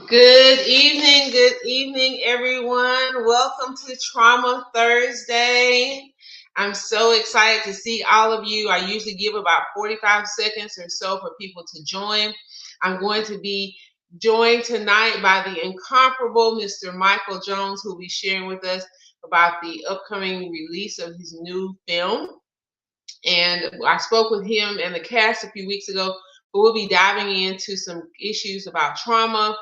Good evening, everyone. Welcome to Trauma Thursday. I'm so excited to see all of you. I usually give about 45 seconds or so for people to join. I'm going to be joined tonight by the incomparable Mr. Michael Jones, who will be sharing with us about the upcoming release of his new film. And I spoke with him and the cast a few weeks ago, but we'll be diving into some issues about trauma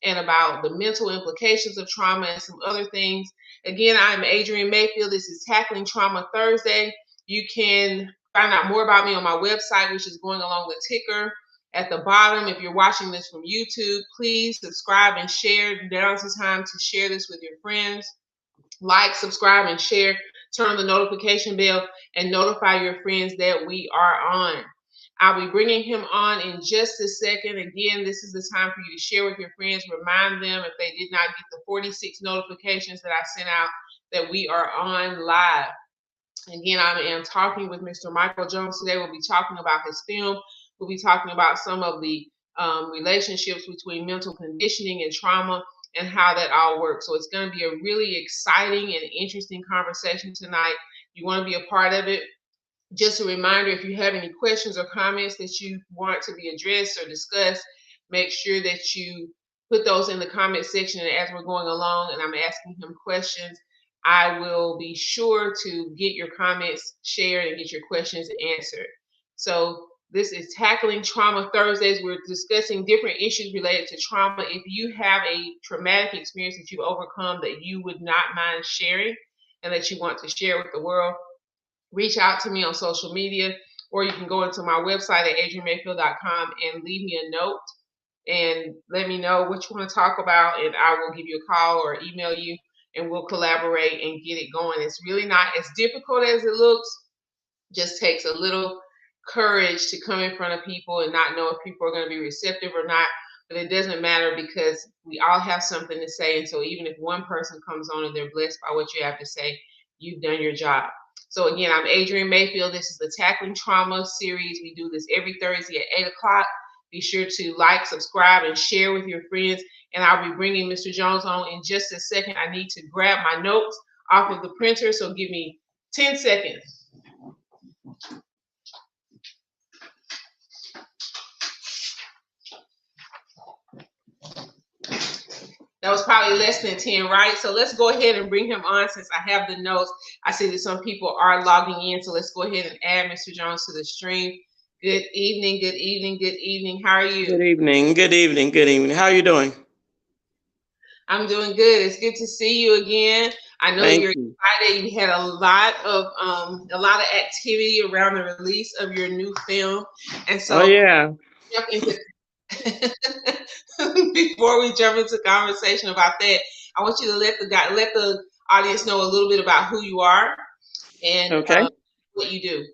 and about the mental implications of trauma and some other things. Again, I'm Adrienne Mayfield. This is Tackling Trauma Thursday. You can find out more about me on my website, which is going along the ticker at the bottom. If you're watching this from YouTube, please subscribe and share. Now's the time to share this with your friends. Like, subscribe, and share. Turn on the notification bell and notify your friends that we are on. I'll be bringing him on in just a second. Again, this is the time for you to share with your friends. Remind them if they did not get the 46 notifications that I sent out that we are on live. Again, I am talking with Mr. Michael Jones today. We'll be talking about his film. We'll be talking about some of the relationships between mental conditioning and trauma and how that all works. So it's going to be a really exciting and interesting conversation tonight. You want to be a part of it. Just a reminder, if you have any questions or comments that you want to be addressed or discussed, make sure that you put those in the comment section. And as we're going along and I'm asking him questions, I will be sure to get your comments shared and get your questions answered. So this is Tackling Trauma Thursdays. We're discussing different issues related to trauma. If you have a traumatic experience that you've overcome that you would not mind sharing and that you want to share with the world, reach out to me on social media, or you can go into my website at adriennemayfield.com and leave me a note and let me know what you want to talk about, and I will give you a call or email you, and we'll collaborate and get it going. It's really not as difficult as it looks. Just takes a little courage to come in front of people and not know if people are going to be receptive or not. But it doesn't matter because we all have something to say. And so even if one person comes on and they're blessed by what you have to say, you've done your job. So again, I'm Adrienne Mayfield. This is the Tackling Trauma series. We do this every Thursday at 8 o'clock. Be sure to like, subscribe, and share with your friends. And I'll be bringing Mr. Jones on in just a second. I need to grab my notes off of the printer, so give me 10 seconds. That was probably less than 10, right? So let's go ahead and bring him on since I have the notes. I see that some people are logging in, so let's go ahead and add Mr. Jones to the stream. Good evening, good evening, good evening. How are you? Good evening, good evening, good evening. How are you doing? I'm doing good. It's good to see you again. I know you're excited. You had a lot of activity around the release of your new film, and so before we jump into conversation about that, I want you to let the audience know a little bit about who you are and what you do.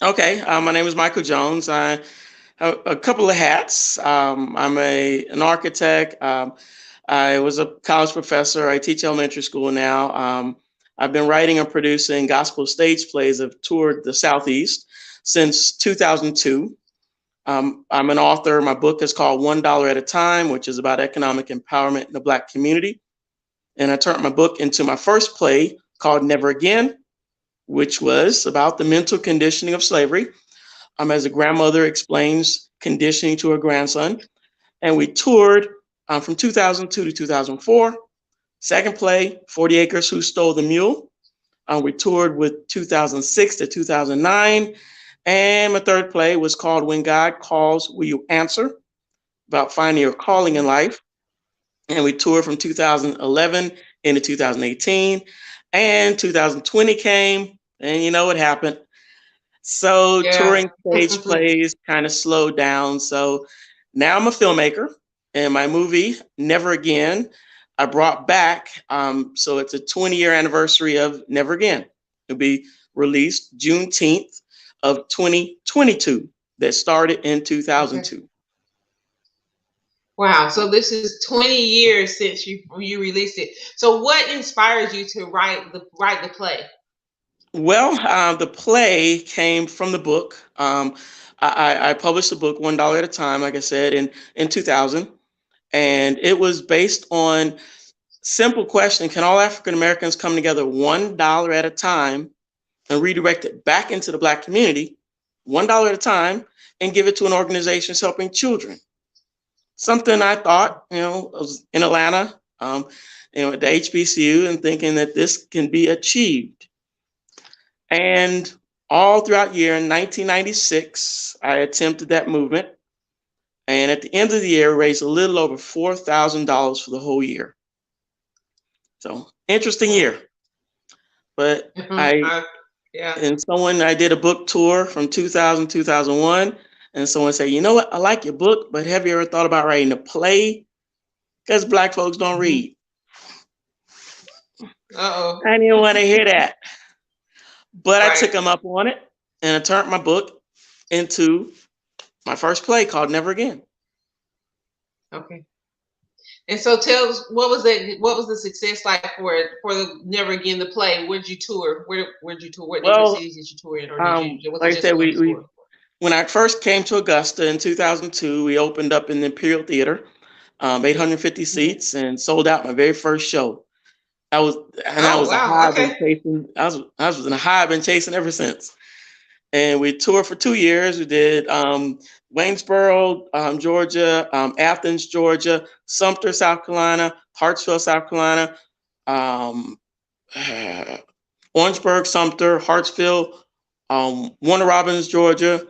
Okay, my name is Michael Jones. I have a couple of hats. I'm an architect. I was a college professor. I teach elementary school now. I've been writing and producing gospel stage plays. I've toured the Southeast since 2002. I'm an author. My book is called $1 at a Time, which is about economic empowerment in the Black community. And I turned my book into my first play called Never Again, which was about the mental conditioning of slavery. As a grandmother explains conditioning to her grandson. And we toured from 2002 to 2004. Second play, 40 Acres, Who Stole the Mule? We toured with 2006 to 2009. And my third play was called When God Calls, Will You Answer? About finding your calling in life. And we toured from 2011 into 2018. And 2020 came, and you know what happened. So touring stage plays kind of slowed down. So now I'm a filmmaker, and my movie, Never Again, I brought back. So it's a 20-year anniversary of Never Again. It'll be released Juneteenth of 2022 that started in 2002. Okay. Wow. So this is 20 years since you released it. So what inspired you to write the play? Well, the play came from the book. I published the book $1 at a Time, like I said, in 2000. And it was based on simple question: can all African Americans come together $1 at a time and redirect it back into the Black community, $1 at a time, and give it to an organization helping children? Something I thought, I was in Atlanta, at the HBCU, and thinking that this can be achieved. And all throughout the year in 1996, I attempted that movement. And at the end of the year, raised a little over $4,000 for the whole year. So interesting year. But yeah. I did a book tour from 2000, 2001. And someone said, you know what? I like your book, but have you ever thought about writing a play? Because Black folks don't read. Uh-oh. I didn't want to hear that. But I took them up on it, and I turned my book into my first play called Never Again. Okay. And so tell us, what was the success like for the Never Again, the play? Where'd you tour? Where'd you tour? What different cities did you tour in? Or like I said, when I first came to Augusta in 2002, we opened up in the Imperial Theater, 850 seats, and sold out my very first show. That was a high I've been chasing. I was in a high I've been chasing ever since. And we toured for 2 years. We did Waynesboro, Georgia, Athens, Georgia, Sumter, South Carolina, Hartsville, South Carolina, Orangeburg, Sumter, Hartsville, Warner Robins, Georgia,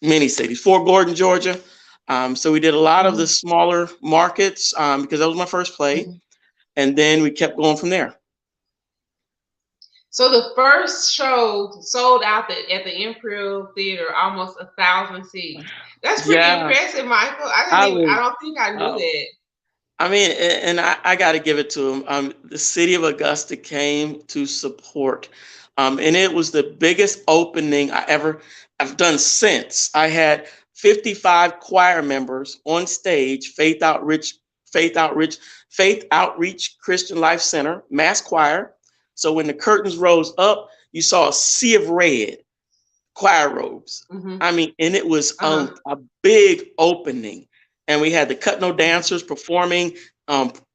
many cities, Fort Gordon, Georgia. So we did a lot of the smaller markets because that was my first play. And then we kept going from there. So the first show sold out at the Imperial Theater, almost 1,000 seats. That's pretty impressive, Michael. I don't think I knew that. I mean, and I got to give it to them. The city of Augusta came to support, and it was the biggest opening I've done since. I had 55 choir members on stage, Faith Outreach Christian Life Center, mass choir. So when the curtains rose up, you saw a sea of red choir robes. I mean, and it was a big opening. And we had the Cut-No dancers performing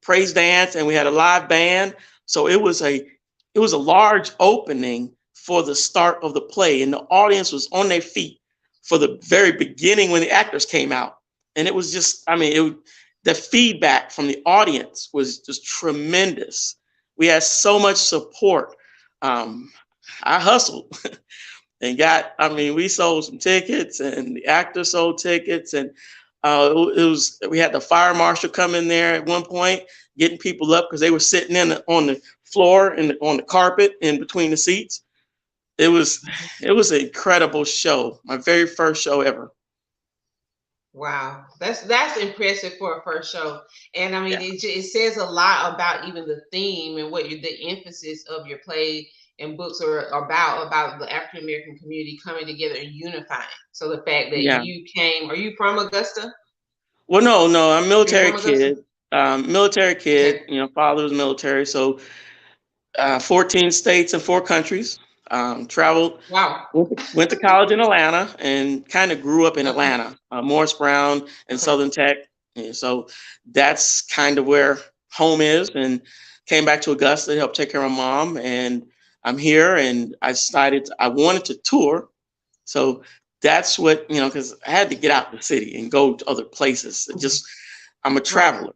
praise dance, and we had a live band. So it was a large opening for the start of the play, and the audience was on their feet for the very beginning when the actors came out. And it was just, the feedback from the audience was just tremendous. We had so much support. I hustled and we sold some tickets, and the actors sold tickets, and we had the fire marshal come in there at one point, getting people up because they were sitting on the floor and on the carpet in between the seats. It was an incredible show. My very first show ever. Wow, that's impressive for a first show, and it says a lot about even the theme and what the emphasis of your play and books are about the African American community coming together and unifying. So the fact that you came, are you from Augusta? Well, no, I'm a military kid. Father was military, so 14 states and 4 countries. Traveled. Wow. Went to college in Atlanta and kind of grew up in Atlanta, Morris Brown and Southern Tech. And so that's kind of where home is, and came back to Augusta to help take care of my mom. And I'm here, and I decided I wanted to tour. So that's what, because I had to get out of the city and go to other places. I'm a traveler.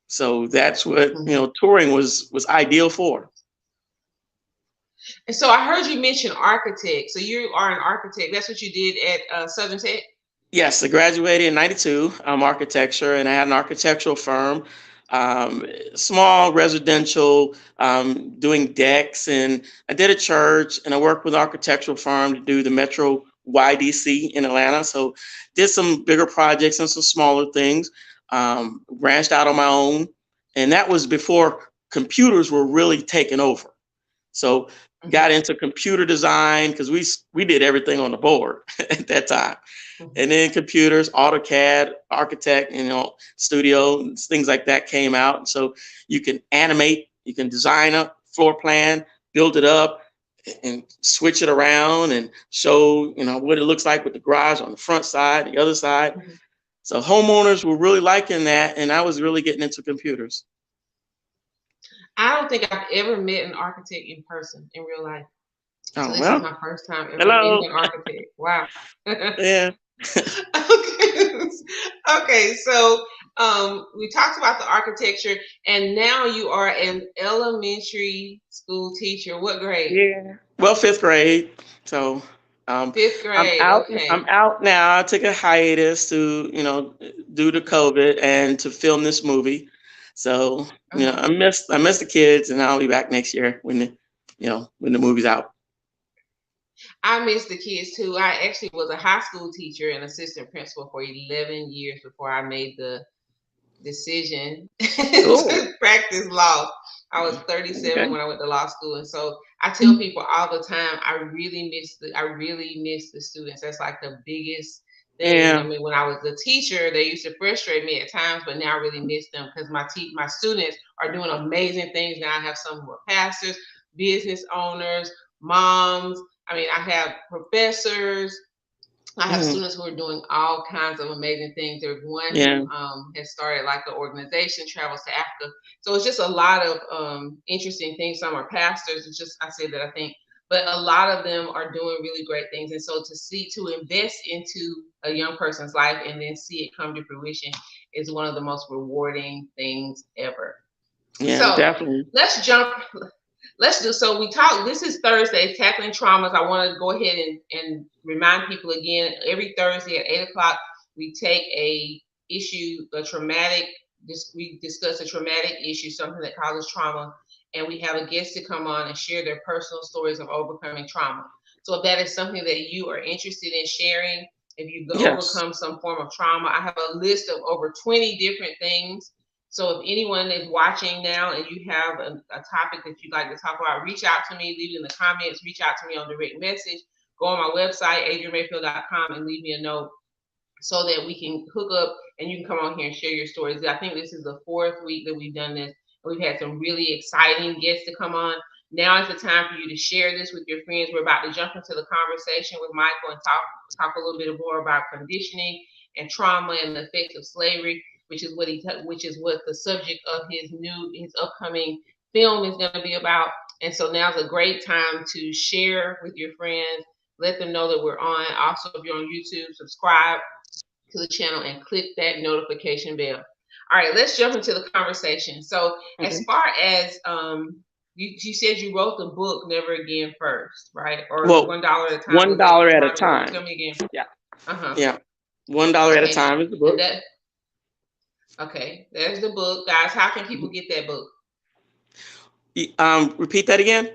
So that's what, touring was ideal for. And so I heard you mention architect. So you are an architect. That's what you did at Southern Tech? Yes, I graduated in 92, architecture, and I had an architectural firm, small residential, doing decks, and I did a church, and I worked with an architectural firm to do the Metro YDC in Atlanta. So did some bigger projects and some smaller things, branched out on my own. And that was before computers were really taking over. So got into computer design because we did everything on the board at that time. And then computers, AutoCAD, Architect, Studio, things like that came out. And so you can animate, you can design a floor plan, build it up, and switch it around and show, what it looks like with the garage on the front side, the other side. So homeowners were really liking that, and I was really getting into computers. I don't think I've ever met an architect in person in real life. So Oh this is well, my first time ever hello. meeting an architect. Wow. Yeah. Okay. Okay, so we talked about the architecture, and now you are an elementary school teacher. What grade? Yeah. Well, fifth grade. So Fifth I'm grade. out. Okay. I'm out now. I took a hiatus to, due to COVID and to film this movie. So, Uh-huh. I miss the kids, and I'll be back next year when the movie's out. I miss the kids too. I actually was a high school teacher and assistant principal for 11 years before I made the decision Cool. to practice law. I was 37 Okay. when I went to law school, and so I tell people all the time, I really miss the students. That's like the biggest thing. I Yeah. mean, when I was a teacher, they used to frustrate me at times, but now I really miss them because my students are doing amazing things now. I have some who are pastors, business owners, moms. I mean, I have professors. I have Mhm. students who are doing all kinds of amazing things. There's one Yeah. who has started like an organization, travels to Africa. So it's just a lot of interesting things. Some are pastors. It's just I say that I think, but a lot of them are doing really great things. And so to invest into a young person's life and then see it come to fruition is one of the most rewarding things ever. Yeah. So Definitely. let's jump let's do so. We talk. This is Thursday, tackling traumas. I want to go ahead and remind people again. Every Thursday at 8 o'clock, we take a issue, a traumatic. We discuss a traumatic issue, something that causes trauma, and we have a guest to come on and share their personal stories of overcoming trauma. So if that is something that you are interested in sharing, if you've Yes. overcome some form of trauma, I have a list of over 20 different things. So if anyone is watching now and you have a topic that you'd like to talk about, reach out to me, leave it in the comments, reach out to me on direct message, go on my website, adriennemayfield.com, and leave me a note so that we can hook up and you can come on here and share your stories. I think this is the fourth week that we've done this. We've had some really exciting guests to come on. Now is the time for you to share this with your friends. We're about to jump into the conversation with Michael and talk a little bit more about conditioning and trauma and the effects of slavery, which is what the subject of his upcoming film is going to be about. And so now's a great time to share with your friends, let them know that we're on. Also, if you're on YouTube, subscribe to the channel and click that notification bell. All right, let's jump into the conversation. So, as Okay. far as you said you wrote the book "Never Again" first, right? Or Well, $1 at a time. one Was that dollar at a remind me? time. Tell me again. Yeah. Uh huh. Yeah. $1 at a Okay, time is the and book. that okay. There's the book, guys. How can people get that book? Repeat that again.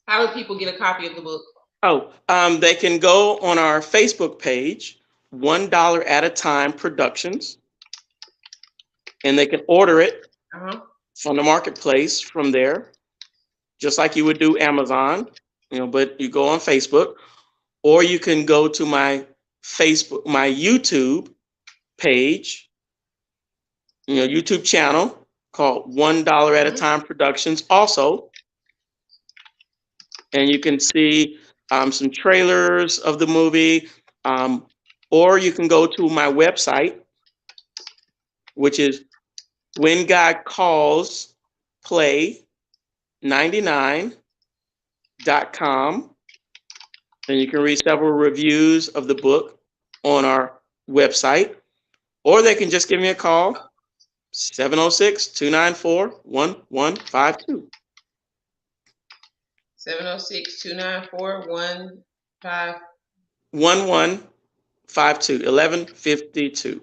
How do people get a copy of the book? Oh, they can go on our Facebook page, $1 at a time Productions, and they can order it Uh huh. from the marketplace from there, just like you would do Amazon, but you go on Facebook, or you can go to my YouTube page, YouTube channel called $1 at a Mm-hmm. time Productions also, and you can see some trailers of the movie, um, or you can go to my website, which is When God Calls Play 99.com, and you can read several reviews of the book on our website, or they can just give me a call, 706-294-1152. 706-294-15. 1152, 1152.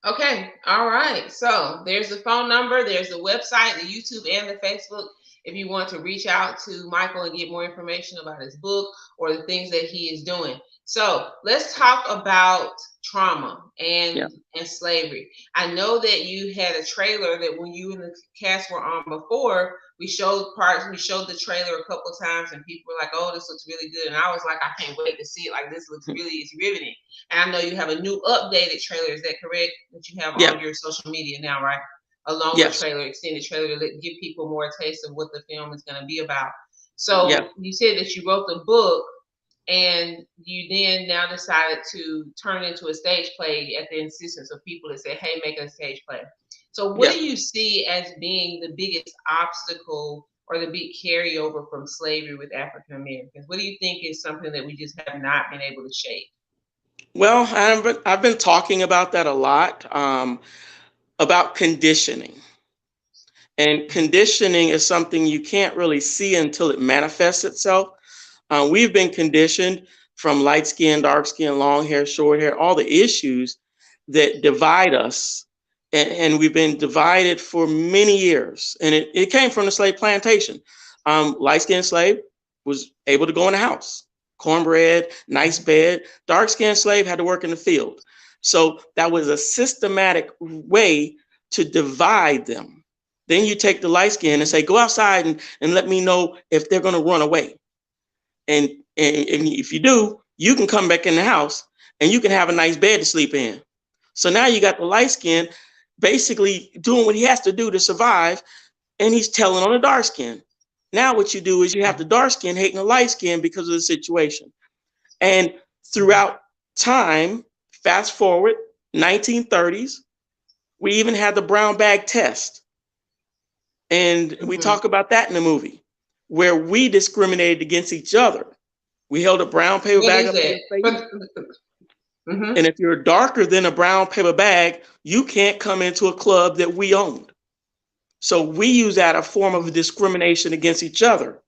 Okay, all right. So there's the phone number, there's the website, the YouTube, and the Facebook. If you want to reach out to Michael and get more information about his book or the things that he is doing. So let's talk about trauma Yeah. and slavery. I know that you had a trailer that when you and the cast were on before, we showed the trailer a couple of times, and people were like, "Oh, this looks really good," and I was like, "I can't wait to see it. Like this looks it's riveting." And I know you have a new updated trailer. Is that correct? That you have Yeah. on your social media now, right? A longer Yes. trailer, extended trailer to give people more taste of what the film is going to be about. Yes. So you said that you wrote the book. and you then now decided to turn it into a stage play at the insistence of people that say, hey, make a stage play. So what Yeah. do you see as being the biggest obstacle or the big carryover from slavery with African Americans? What do you think is something that we just have not been able to shape? Well, I've been talking about that a lot, about conditioning. And conditioning is something you can't really see until it manifests itself. We've been conditioned from light skin, dark skin, long hair, short hair, all the issues that divide us. And we've been divided for many years. And it came from the slave plantation. Light skinned slave was able to go in the house, cornbread, nice bed. Dark skinned slave had to work in the field. So that was a systematic way to divide them. Then you take the light skin and say, go outside and let me know if they're going to run away. And, and if you do, you can come back in the house and you can have a nice bed to sleep in. So now you got the light skin basically doing what he has to do to survive, and he's telling on the dark skin. Now what you do is you have the dark skin hating the light skin because of the situation. And throughout time, fast forward 1930s, we even had the brown bag test. And we talk about that in the movie, where we discriminated against each other. We held a brown paper What bag is up to that? your face. And if you're darker than a brown paper bag, you can't come into a club that we owned. So we use that a form of discrimination against each other.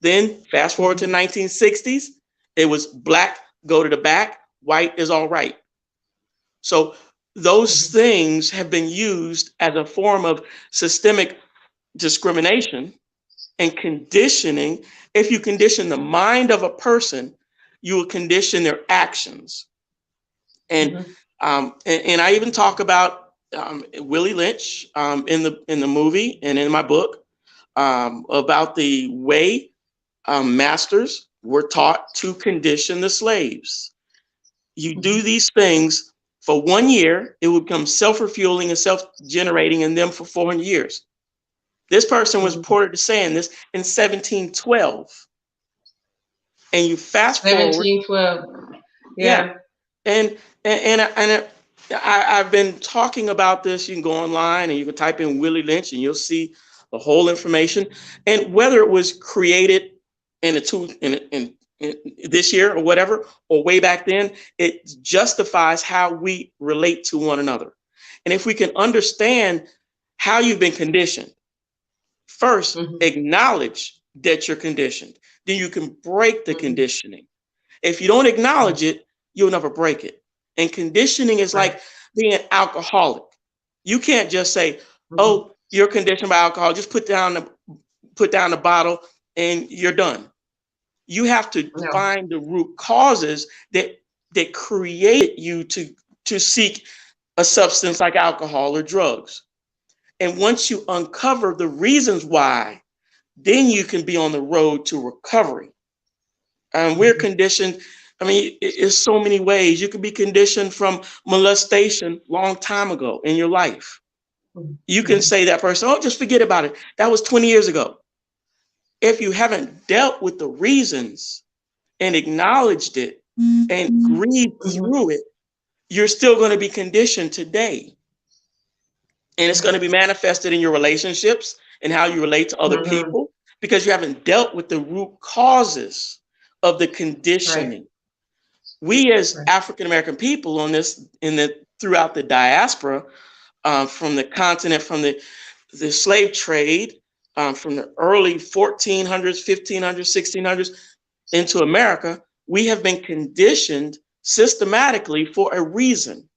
Then fast forward to 1960s, it was black, go to the back, white is all right. So those things have been used as a form of systemic discrimination and conditioning. If you condition the mind of a person, you will condition their actions. And I even talk about Willie Lynch in the movie and in my book about the way masters were taught to condition the slaves. You do these things for 1 year, it will become self-refueling and self-generating in them for 400 years. This person was reported to saying this in 1712. And you fast forward, 1712. yeah, Yeah. and I've been talking about this. You can go online and you can type in Willie Lynch and you'll see the whole information. And whether it was created in in this year or whatever, or way back then, it justifies how we relate to one another. And if we can understand how you've been conditioned, first acknowledge that you're conditioned, then you can break the conditioning. If you don't acknowledge it, you'll never break it. And conditioning is like being an alcoholic. You can't just say, "Oh, you're conditioned by alcohol. Just put down the bottle and you're done." You have to No. find the root causes that created you to seek a substance like alcohol or drugs. And once you uncover the reasons why, then you can be on the road to recovery. We're conditioned. I mean, it's so many ways. You could be conditioned from molestation long time ago in your life. You can say that person, "Oh, just forget about it. That was 20 years ago." If you haven't dealt with the reasons and acknowledged it and grieved through it, you're still going to be conditioned today. And it's going to be manifested in your relationships and how you relate to other people because you haven't dealt with the root causes of the conditioning. We as African American people on this throughout the diaspora, from the continent, from the slave trade, from the early 1400s, 1500s, 1600s into America, we have been conditioned systematically for a reason,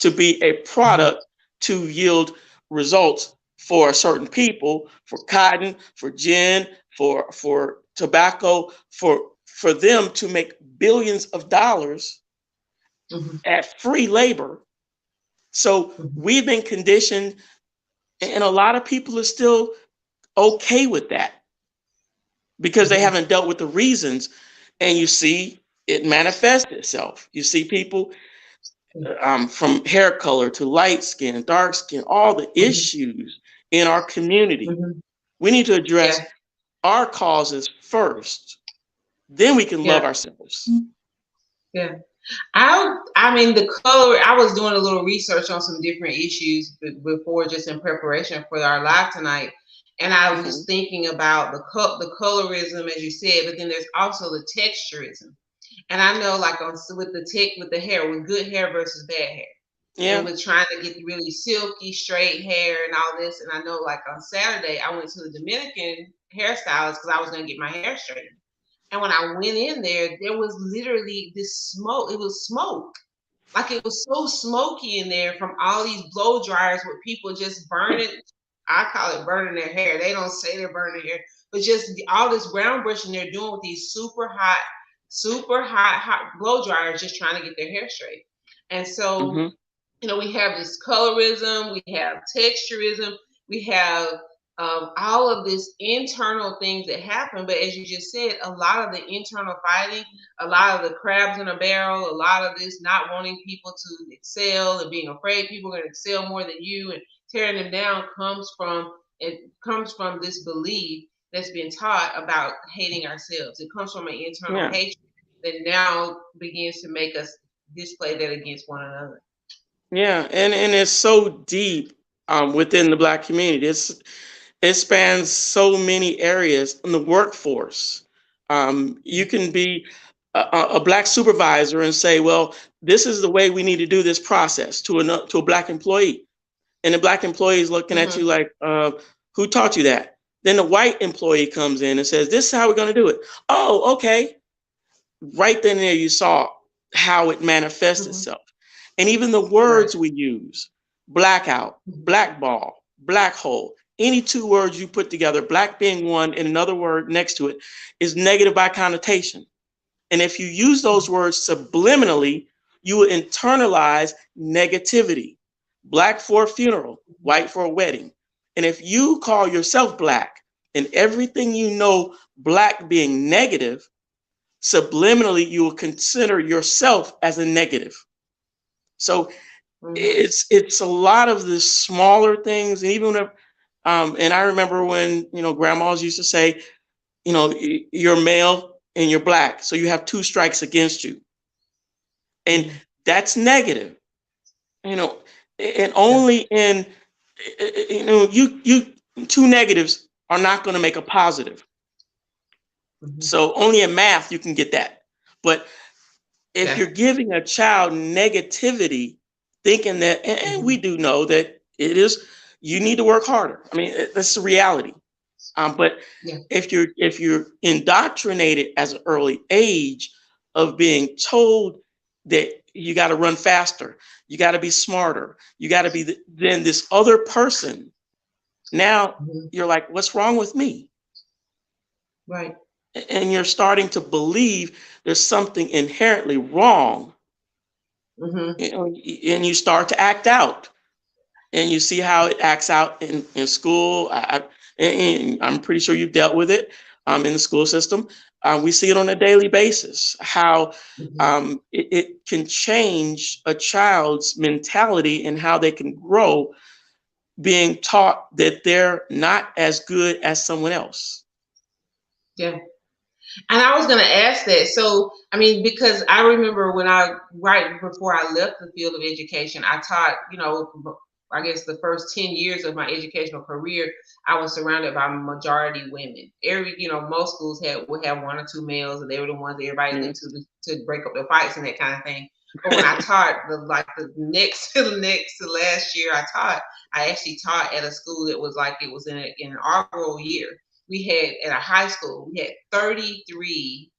to be a product to yield results for certain people, for cotton, for gin, for tobacco, for them to make billions of dollars at free labor. So we've been conditioned, and a lot of people are still okay with that because they haven't dealt with the reasons. And you see it manifest itself. You see people from hair color to light skin, dark skin, all the issues in our community. We need to address our causes first then we can love Yeah. ourselves. Yeah. I mean the color. I was doing a little research on some different issues before, just in preparation for our live tonight, and I was Hmm. just thinking about the colorism, as you said, but then there's also the texturism, and I know like with with the hair, with good hair versus bad hair, and Yeah. with trying to get really silky straight hair and all this, and I know like on Saturday I went to the Dominican hairstylist because I was going to get my hair straightened. And when I went in there, there was literally this smoke. It was smoke. Like it was so smoky in there from all these blow dryers with people just burning. I call it burning their hair. They don't say they're burning their hair, but just all this brown brushing they're doing with these super hot blow dryers, just trying to get their hair straight. And so Hmm. we have this colorism, we have texturism, we have all of this internal things that happen. But as you just said, a lot of the internal fighting, a lot of the crabs in a barrel, a lot of this not wanting people to excel and being afraid people are going to excel more than you and tearing them down comes from this belief that's been taught about hating ourselves. It comes from an internal Yeah. hatred that now begins to make us display that against one another. Yeah. And it's so deep within the Black community. It spans so many areas in the workforce. You can be a Black supervisor and say, well, this is the way we need to do this process to a Black employee. And the Black employee is looking at you Mhm. like, who taught you that? Then the white employee comes in and says, this is how we're going to do it. Oh, okay. Right then and there, you saw how it manifests Mhm. itself. And even the Right. words we use, blackout, Mhm. blackball, black hole, any two words you put together, black being one and another word next to it, is negative by connotation. And if you use those Mhm. words subliminally, you will internalize negativity. Black for a funeral, white for a wedding. And if you call yourself Black and everything you know Black being negative, subliminally you will consider yourself as a negative. So Mhm. it's a lot of the smaller things, and even if, and I remember when grandmas used to say, you're male and you're Black, so you have two strikes against you, and Mhm. that's negative, you know, and Yeah. only in you two negatives are not going to make a positive. Mhm. So only in math you can get that, but if Yeah. you're giving a child negativity, thinking that, and we Mhm. do know that it is, you need to work harder. I mean, that's the reality. But Yeah. if you're indoctrinated as an early age of being told that you got to run faster, you got to be smarter, you got to be than this other person, now Mhm. you're like, what's wrong with me? Right. And you're starting to believe there's something inherently wrong, Mhm. and you start to act out, and you see how it acts out in school. And I'm pretty sure you've dealt with it in the school system. We see it on a daily basis, how Mhm. it can change a child's mentality and how they can grow, being taught that they're not as good as someone else. Yeah. And I was going to ask that. So, I mean, because I remember right before I left the field of education, I taught, I guess the first 10 years of my educational career, I was surrounded by majority women. Most schools would have one or two males, and they were the ones that everybody Mm. looked to break up the fights and that kind of thing. But when I taught the next to last year I actually taught at a school that was like it was in an inaugural year. We had at a high school, we had 33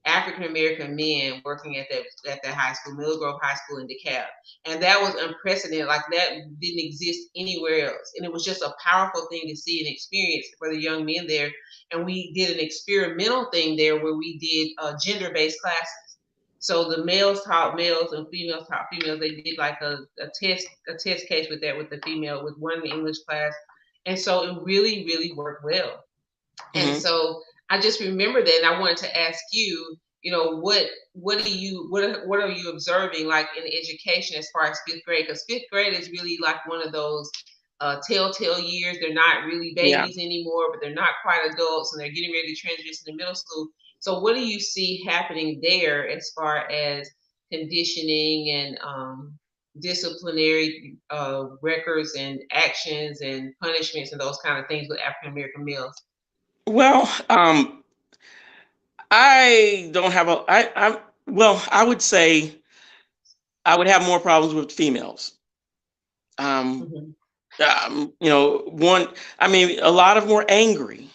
African American men working at that high school, Middle Grove High School in DeKalb, and that was unprecedented. Like that didn't exist anywhere else, and it was just a powerful thing to see and experience for the young men there. And we did an experimental thing there where we did gender-based classes. So the males taught males and females taught females. They did like a test case with that with the female with one English class, and so it really really worked well. And Hmm. so I just remember that, and I wanted to ask you, what are you observing like in education as far as fifth grade? Because fifth grade is really like one of those telltale years. They're not really Yeah. babies anymore, but they're not quite adults, and they're getting ready to transition to middle school. So what do you see happening there as far as conditioning and disciplinary records and actions and punishments and those kind of things with African American males? Well, I don't have a, well, I would say I would have more problems with females. Um, Hmm. one, I mean, a lot of them were angry,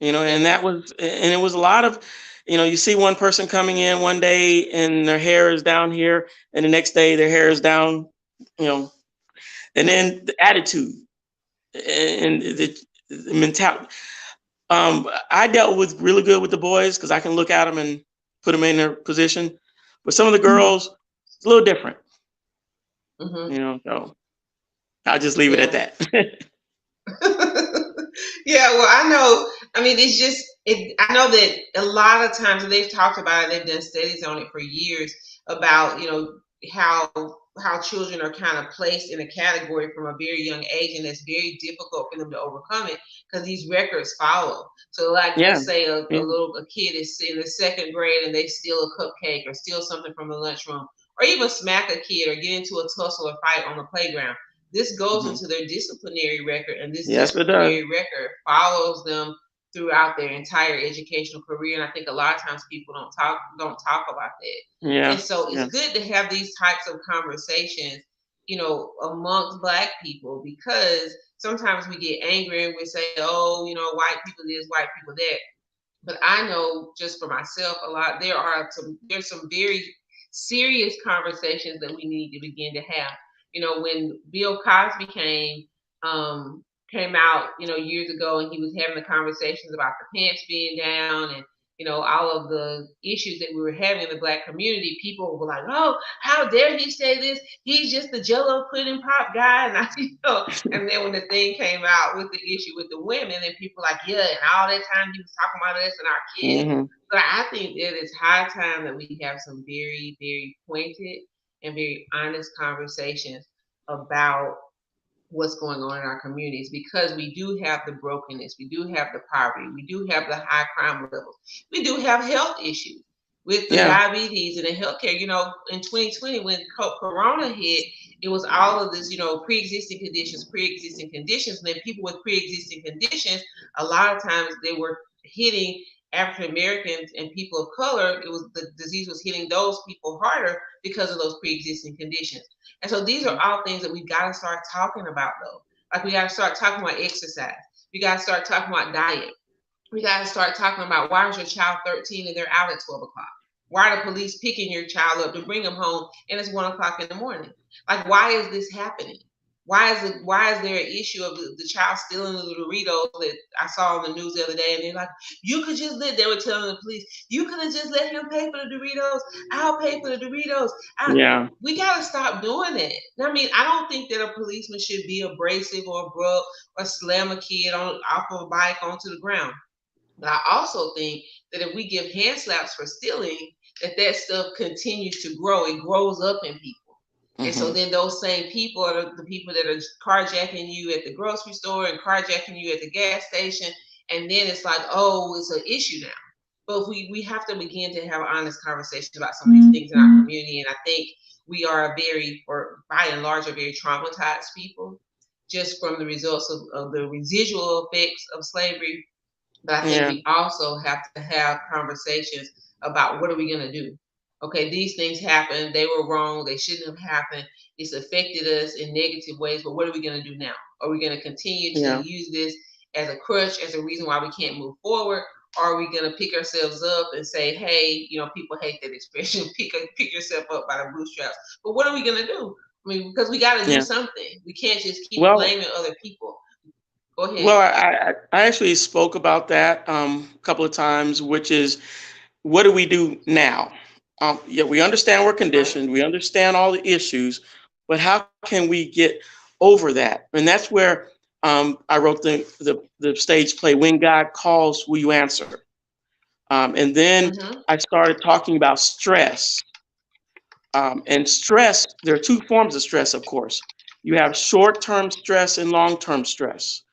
and Yes. and it was a lot of, you see one person coming in one day and their hair is down here, and the next day their hair is down, you know, and then the attitude and the mentality. I dealt with really good with the boys because I can look at them and put them in their position, but some of the girls, it's a little different, Hmm. so I'll just leave it at Yeah. that. Yeah, well, I know. I mean, it's just I know that a lot of times they've talked about it. They've done studies on it for years about how how children are kind of placed in a category from a very young age, and it's very difficult for them to overcome it because these records follow. So, like, Yeah, let's say yeah, a kid is in the second grade and they steal a cupcake or steal something from the lunchroom, or even smack a kid or get into a tussle or fight on the playground. This goes hmm into their disciplinary record, and this yes, it does. disciplinary record follows them throughout their entire educational career. And I think a lot of times people don't talk about that. And Yeah, so it's yeah, good to have these types of conversations, amongst Black people, because sometimes we get angry and we say, oh, white people this, white people that. But I know just for myself, there's some very serious conversations that we need to begin to have. When Bill Cosby came out, years ago, and he was having the conversations about the pants being down, and all of the issues that we were having in the Black community. People were like, "Oh, how dare he say this? He's just the Jello pudding pop guy," and and then when the thing came out with the issue with the women, and people like, yeah, and all that time he was talking about us and our kids. hmm But I think that it's high time that we have some very, very pointed and very honest conversations about what's going on in our communities, because we do have the brokenness, we do have the poverty, we do have the high crime levels, we do have health issues with the yeah, diabetes and the healthcare. In 2020 when Corona hit, it was all of this, pre-existing conditions, and then people with pre-existing conditions, a lot of times they were hitting African Americans and people of color. It was the disease was hitting those people harder because of those pre-existing conditions. And so these are all things that we got to start talking about, though. Like, we got to start talking about exercise. We got to start talking about diet. We got to start talking about, why is your child 13 and they're out at 12 o'clock? Why are the police picking your child up to bring them home and it's 1 o'clock in the morning? Like, why is this happening? Why is there an issue of the child stealing the Doritos that I saw on the news the other day? And they're like, you could just let, they were telling the police, you could have just let him pay for the Doritos. I'll pay for the Doritos. yeah, We got to stop doing that. I mean, I don't think that a policeman should be abrasive or abrupt or slam a kid off of a bike onto the ground. But I also think that if we give hand slaps for stealing, that stuff continues to grow. It grows up in people. And so hmm then those same people are the people that are carjacking you at the grocery store and carjacking you at the gas station. And then it's like, oh, it's an issue now. But we have to begin to have honest conversations about some of these things in our community. And I think we are or by and large, are very traumatized people, just from the results of the residual effects of slavery. But I think yeah, we also have to have conversations about, what are we going to do? Okay, these things happened. They were wrong. They shouldn't have happened. It's affected us in negative ways. But what are we going to do now? Are we going to continue to yeah, use this as a crutch, as a reason why we can't move forward? Or are we going to pick ourselves up and say, hey, people hate that expression, pick yourself up by the bootstraps. But what are we going to do? I mean, because we got to do yeah. something. We can't just keep Well, blaming other people. Go ahead. well, I actually spoke about that a couple of times, which is, what do we do now? Yeah, we understand we're Right. conditioned, we understand all the issues, but how can we get over that? And that's where I wrote the stage play, When God Calls, Will You Answer? And then Mm-hmm. I started talking about stress. And stress, there are two forms of stress, of course. You have short term stress and long term stress.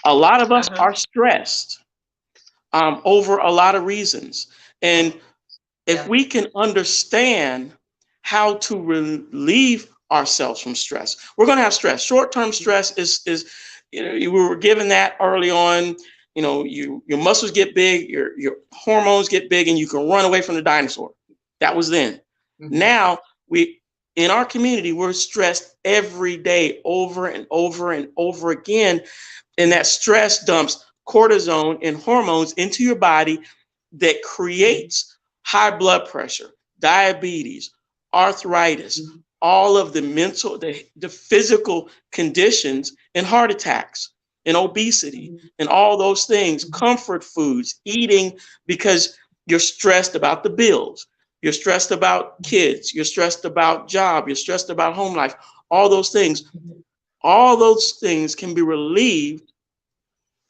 A lot of us Uh-huh. are stressed, over a lot of reasons. And if Yeah. we can understand how to relieve ourselves from stress, we're going to have stress. Short-term stress is we were given that early on. Your muscles get big, your hormones get big, and you can run away from the dinosaur. That was then. Mm-hmm. Now we in our community, we're stressed every day over and over and over again, and that stress dumps cortisone and hormones into your body that creates high blood pressure, diabetes, arthritis, Mm-hmm. all of the mental, the physical conditions, and heart attacks and obesity Mm-hmm. and all those things, comfort foods, eating because you're stressed about the bills, you're stressed about kids, you're stressed about job, you're stressed about home life, all those things. Mm-hmm. All those things can be relieved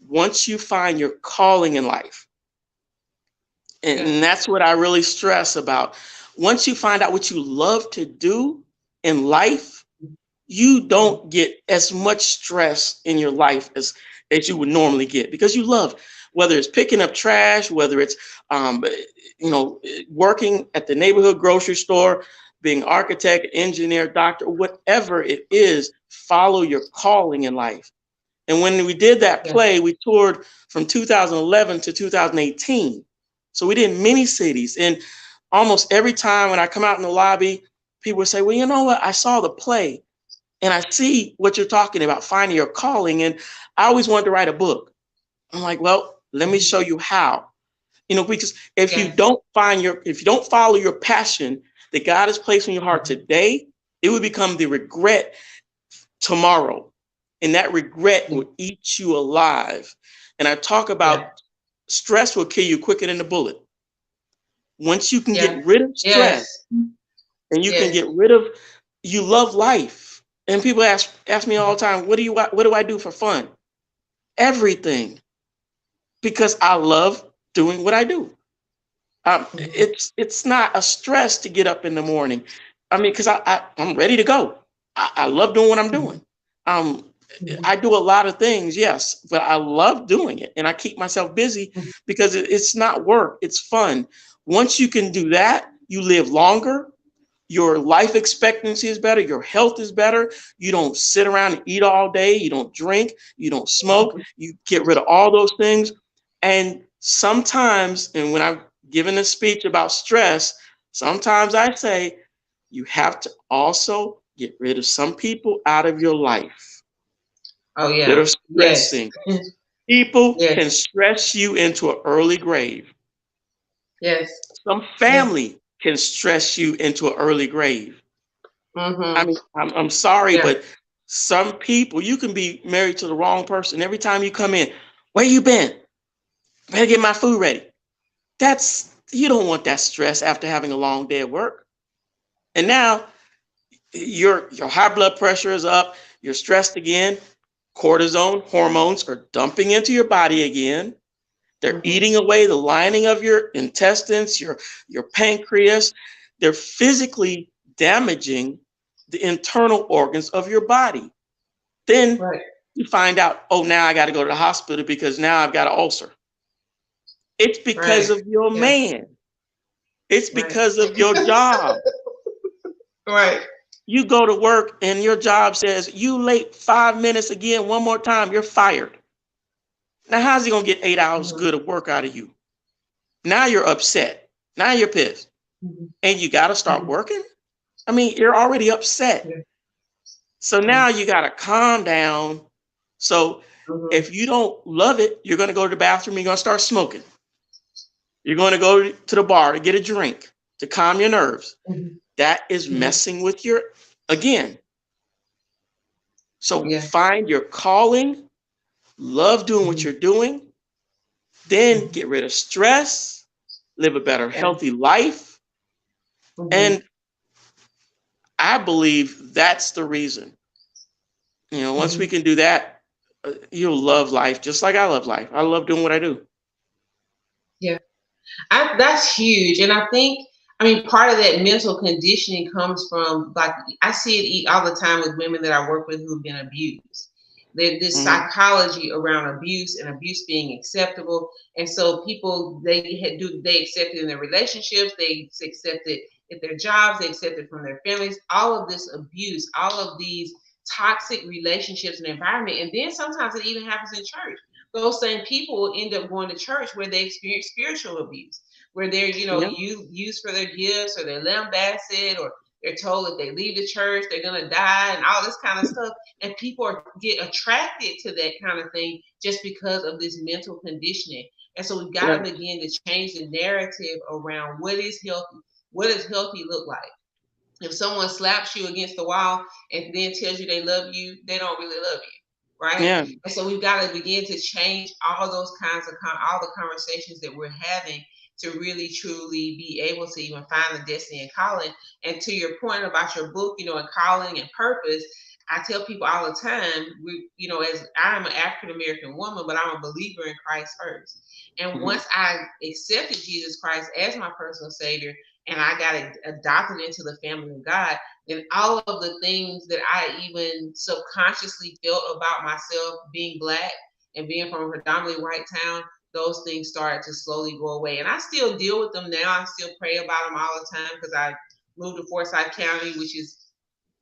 once you find your calling in life. Yeah. And that's what I really stress about. Once you find out what you love to do in life, you Mm-hmm. don't get as much stress in your life as you would normally get because you love, whether it's picking up trash, whether it's um, working at the neighborhood grocery store, being architect, engineer, doctor, whatever it is, follow your calling in life. And when we did that Yeah. play, we toured from 2011 to 2018. So we did many cities. And almost every time when I come out in the lobby, people would say, well, you know what? I saw the play and I see what you're talking about, finding your calling. And I always wanted to write a book. I'm like, well, let me Mm-hmm. show you how. Because if you Yes. don't if you don't follow your passion that God has placed in your heart Mm-hmm. today, it would become the regret tomorrow. And that regret Yeah. will eat you alive. And I talk Yeah. about stress will kill you quicker than the bullet. Once you can get Yeah. rid of stress Yes. and you can Yes. get rid of, you love life. And people ask me all the time, what do I do for fun? Everything, because I love doing what I do. Mm-hmm. It's not a stress to get up in the morning. I mean, because I'm ready to go. I love doing what I'm Mm-hmm. doing. Um, Mm-hmm. I do a lot of things, yes, but I love doing it, and I keep myself busy because it's not work. It's fun. Once you can do that, you live longer. Your life expectancy is better. Your health is better. You don't sit around and eat all day. You don't drink. You don't smoke. You get rid of all those things. And sometimes, and when I've given a speech about stress, sometimes I say you have to also get rid of some people out of your life Oh that yeah. are Yes. stressing. People can Yes. stress you into an early grave. Yes. Some Yes. family can stress you into an early grave. I Mm-hmm. mean, I'm sorry, Yeah. but some people, you can be married to the wrong person. Every time you come in, where you been? Better get my food ready. You don't want that stress after having a long day at work. And now your high blood pressure is up, you're stressed again, cortisone hormones are dumping into your body again. They're Mm-hmm. eating away the lining of your intestines, your pancreas. They're physically damaging the internal organs of your body. Then Right. you find out, oh, now I got to go to the hospital because now I've got an ulcer. It's because Right. of your Yeah. man. It's Right. because of your job. Right. You go to work and your job says you late 5 minutes again, one more time, you're fired. Now, how's he gonna get 8 hours Mm-hmm. good of work out of you? Now you're upset. Now you're pissed. Mm-hmm. And you gotta start Mm-hmm. working? I mean, you're already upset. Yeah. So Yeah. now you gotta calm down. So Mm-hmm. if you don't love it, you're gonna go to the bathroom, you're gonna start smoking. You're gonna go to the bar to get a drink to calm your nerves. Mm-hmm. That is Mm-hmm. messing with your, again. So Yeah. find your calling, love doing what Mm-hmm. you're doing, then Mm-hmm. get rid of stress, live a better, Yeah. healthy life. Mm-hmm. And I believe that's the reason. Once we Mm-hmm. can do that, you'll love life just like I love life. I love doing what I do. Yeah. That's huge, and I mean, part of that mental conditioning comes from, like, I see it all the time with women that I work with who've been abused, This Mhm. psychology around abuse and abuse being acceptable. And so people, they accept it in their relationships, they accept it at their jobs, they accept it from their families, all of this abuse, all of these toxic relationships and environment. And then sometimes it even happens in church. Those same people will end up going to church where they experience spiritual abuse, where they're, Yeah. used for their gifts, or they're lambasted, or they're told if they leave the church they're gonna die, and all this kind of stuff. And people get attracted to that kind of thing just because of this mental conditioning. And so we've got Yeah. to begin to change the narrative around what is healthy. What does healthy look like? If someone slaps you against the wall and then tells you they love you, they don't really love you, right? Yeah. And so we've got to begin to change all those kinds of all the conversations that we're having to really truly be able to even find the destiny and calling. And to your point about your book, and calling and purpose, I tell people all the time, as I'm an African American woman, but I'm a believer in Christ first. And Mhm. once I accepted Jesus Christ as my personal Savior, and I got adopted into the family of God, then all of the things that I even subconsciously felt about myself being Black and being from a predominantly white town, those things started to slowly go away. And I still deal with them now. I still pray about them all the time because I moved to Forsyth County, which is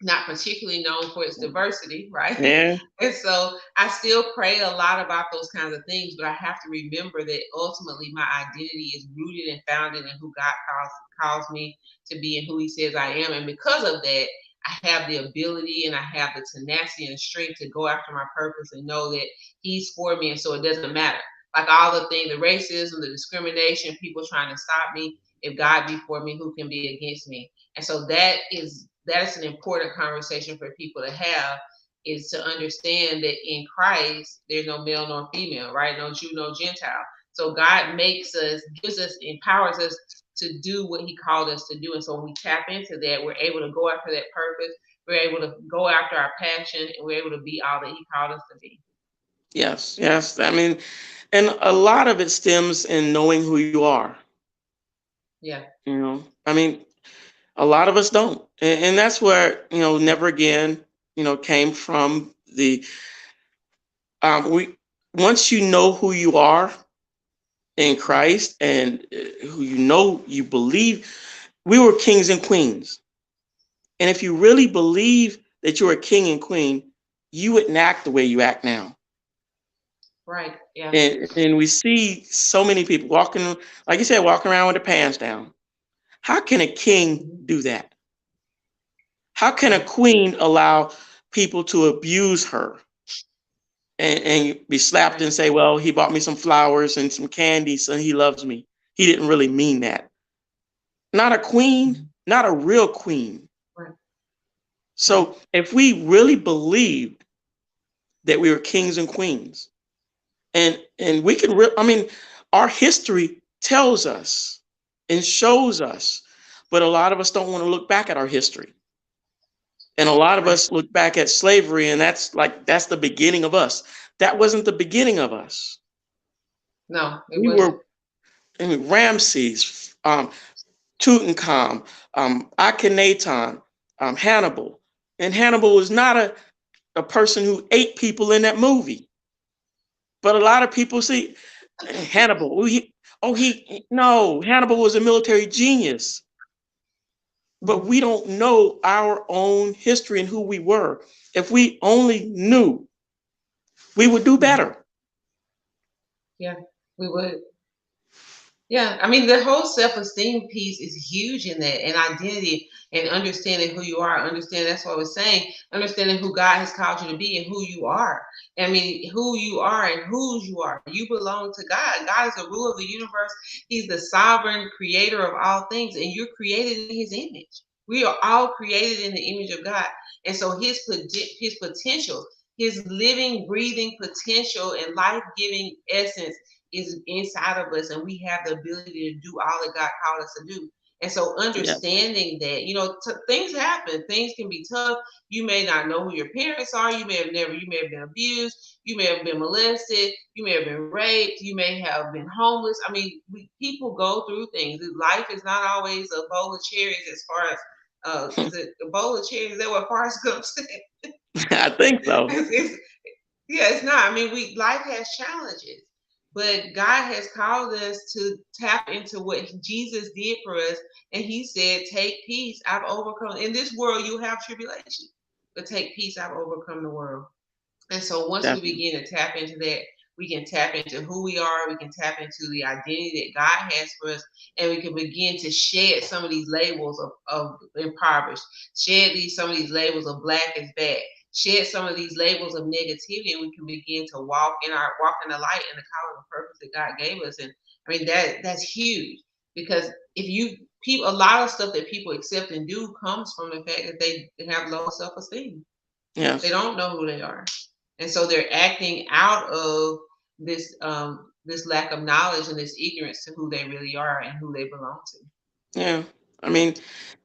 not particularly known for its diversity, right? Yeah. And so I still pray a lot about those kinds of things, but I have to remember that ultimately my identity is rooted and founded in who God calls me to be and who He says I am. And because of that, I have the ability and I have the tenacity and strength to go after my purpose and know that He's for me. And so it doesn't matter. Like all the things, the racism, the discrimination, people trying to stop me. If God be for me, who can be against me? And so that's an important conversation for people to have, is to understand that in Christ there's no male nor female, right? No Jew, no Gentile. So God makes us, gives us, empowers us to do what He called us to do. And so when we tap into that, we're able to go after that purpose. We're able to go after our passion, and we're able to be all that He called us to be. Yes. Yes. I mean, and a lot of it stems in knowing who you are. Yeah. I mean, a lot of us don't, and that's where never again came from the we once you know who you are in Christ and who you believe, we were kings and queens. And if you really believe that you're a king and queen, you wouldn't act the way you act now. Right. Yeah. And we see so many people walking, like you said, walking around with their pants down. How can a king Mhm. do that? How can a Right. queen allow people to abuse her and be slapped Right. and say, well, he bought me some flowers and some candy, so he loves me? He didn't really mean that. Not a queen, Mhm. not a real queen. Right. Right. So if we really believed that we were kings and queens, and we can, I mean, our history tells us and shows us, but a lot of us don't want to look back at our history. And a lot of Right. us look back at slavery, and that's the beginning of us. That wasn't the beginning of us. No, it We wasn't. were, I mean, Ramses, Tutankhamun, Akhenaton, Hannibal. And Hannibal was not a person who ate people in that movie. But a lot of people see Hannibal. No, Hannibal was a military genius. But Mhm. we don't know our own history and who we were. If we only knew, we would do Mhm. better. Yeah, we would. Yeah, I mean, the whole self-esteem piece is huge in that, and identity, and understanding who you are. Understand, that's what I was saying. Understanding who God has called you to be and who you are. I mean, who you are and whose you are. You belong to God. God is the ruler of the universe. He's the sovereign creator of all things, and you're created in His image. We are all created in the image of God, and so His potential, His living, breathing potential, and life-giving essence is inside of us, and we have the ability to do all that God called us to do. And so Yeah. understanding that, things happen, things can be tough. You may not know who your parents are. You may have been abused. You may have been molested. You may have been raped. You may have been homeless. I mean, people go through things. Life is not always a bowl of cherries as far as, is it a bowl of cherries? Is that what Forrest Gump said? I think so. Yeah, it's not. I mean, life has challenges, but God has called us to tap into what Jesus did for us, and He said, "Take peace. I've overcome. In this world, you have tribulation, but take peace. I've overcome the world." And so once we Definitely. begin to tap into that, we can tap into who we are, we can tap into the identity that God has for us, and we can begin to shed some of these labels of impoverished, shed some of these labels of black as bad, shed some of these labels of negativity, and we can begin to walk in the light and the calling and purpose that God gave us. And I mean that's huge, because if you people a lot of stuff that people accept and do comes from the fact that they have low self-esteem. They Yes. don't know who they are, and so they're acting out of this lack of knowledge and this ignorance to who they really are and who they belong to. Yeah. I mean,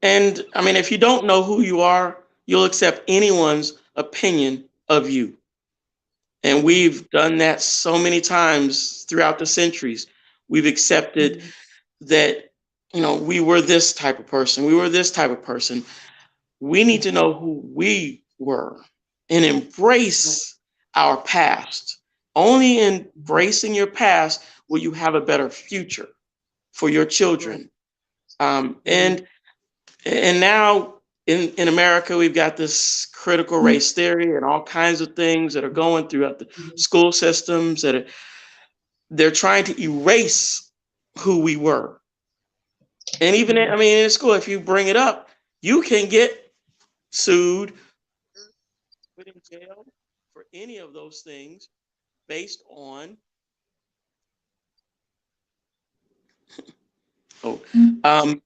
and I mean, if you don't know who you are, you'll accept anyone's opinion of you. And Mm-hmm. we've done that so many times throughout the centuries. We've accepted Mm-hmm. that, we were this type of person. We were this type of person. We need to know who we were and embrace our past. Only embracing your past will you have a better future for your Right. children. Um, Mm-hmm. and and now in America, we've got this critical race theory and all kinds of things that are going throughout the Mm-hmm. school systems they're trying to erase who we were. And even Mm-hmm. I mean, in school, if you bring it up, you can get sued, put in jail for any of those things based on oh,